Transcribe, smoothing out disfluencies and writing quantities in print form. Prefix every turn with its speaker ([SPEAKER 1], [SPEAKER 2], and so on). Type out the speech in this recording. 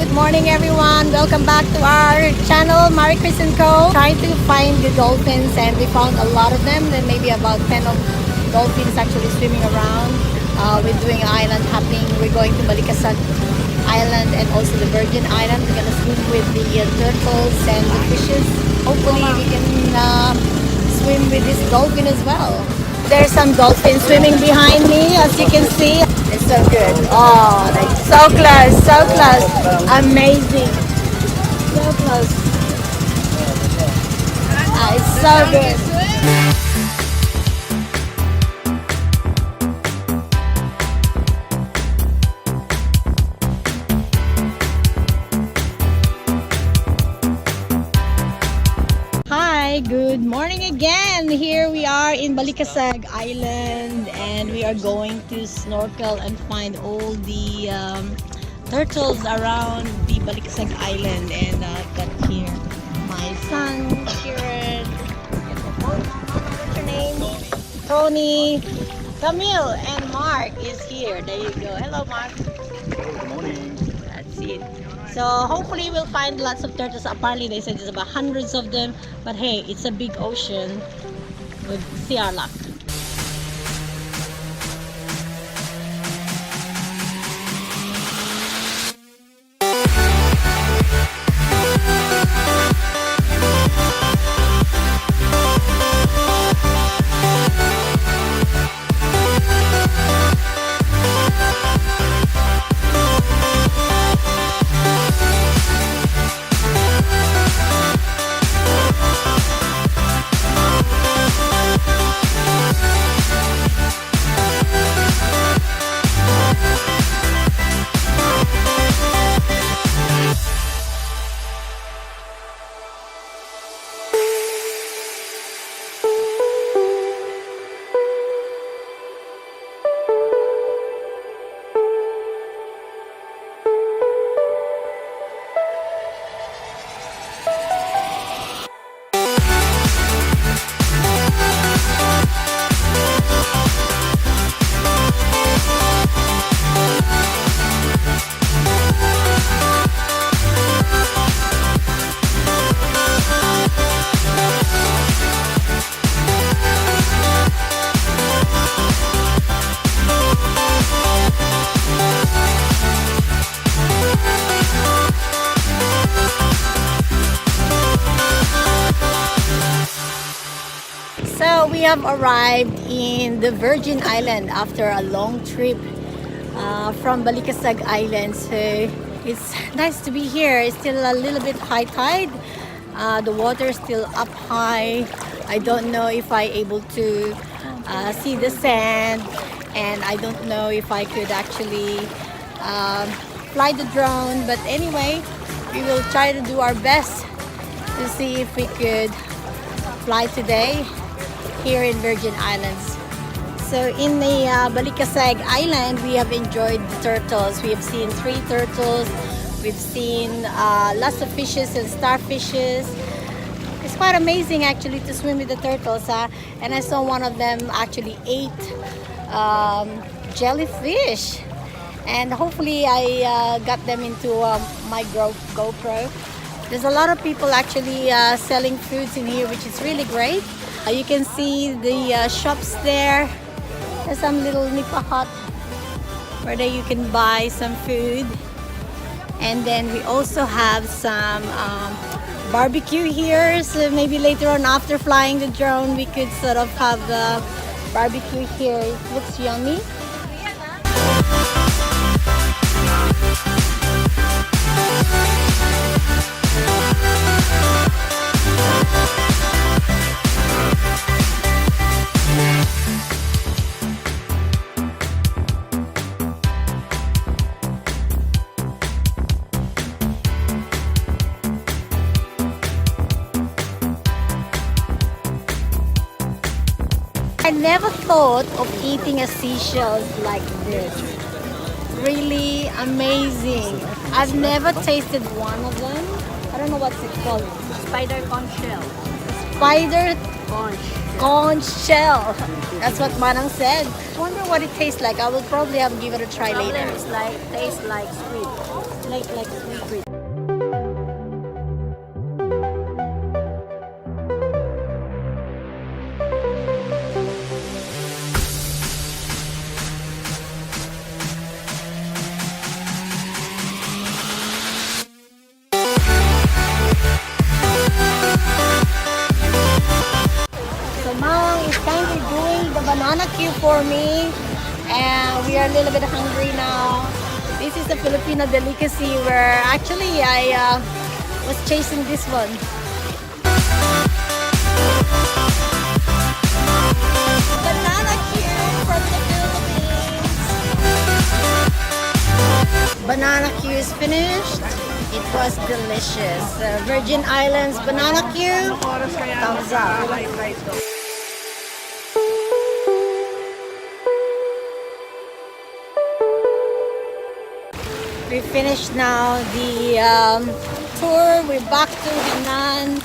[SPEAKER 1] Good morning everyone. Welcome back to our channel, Marikrisenco. Trying to find the dolphins and we found a lot of them. Then maybe about 10 of dolphins actually swimming around. We're doing island hopping. We're going to Balicasag Island and also the Virgin Island. We're gonna swim with the turtles and the fishes. Hopefully we can swim with this dolphin as well. There's some dolphins swimming behind me, as you can see. It's so good. Oh, like so close, so close. Amazing. So close. It's so good. Hi, good morning again. Here we are in Balicasag Island and we are going to snorkel and find all the turtles around the Balicasag Island. And I've got here my son, Kieran, and what's your name? Tony, Camille, and Mark is here. There you go. Hello, Mark.
[SPEAKER 2] Good morning.
[SPEAKER 1] That's it. So hopefully we'll find lots of turtles. Apparently they said there's about hundreds of them. But hey, it's a big ocean. We'll see our luck. So we have arrived in the Virgin Island after a long trip from Balicasag Island. So it's nice to be here. It's still a little bit high tide. The water is still up high. I don't know if I able to see the sand, and I don't know if I could actually fly the drone. But anyway, we will try to do our best to see if we could fly today here in Virgin Islands. So in the Balicasag Island, we have enjoyed the turtles. We have seen 3 turtles. We've seen lots of fishes and starfishes. It's quite amazing actually to swim with the turtles. And I saw one of them actually ate jellyfish. And hopefully I got them into my GoPro. There's a lot of people actually selling foods in here, which is really great. You can see the shops there. There's some little nipa hut where you can buy some food. And then we also have some barbecue here. So maybe later on after flying the drone, we could sort of have the barbecue here. It looks yummy. I never thought of eating a seashells like this. Really amazing. I've never tasted one of them. I don't know what's it called.
[SPEAKER 3] Spider conch shell.
[SPEAKER 1] Spider
[SPEAKER 3] Conch.
[SPEAKER 1] shell. That's what Manang said. I wonder what it tastes like. I will probably have to give it a try later.
[SPEAKER 3] Tastes like squid.
[SPEAKER 1] Like sweet. So Mang is kindly doing the banana cue for me, and we are a little bit hungry now. This is a Filipino delicacy where actually I was chasing this one. Banana cue from the Philippines. Banana cue is finished. It was delicious. Virgin Islands banana cue. Thumbs up. We finished now the tour. We're back to Henan.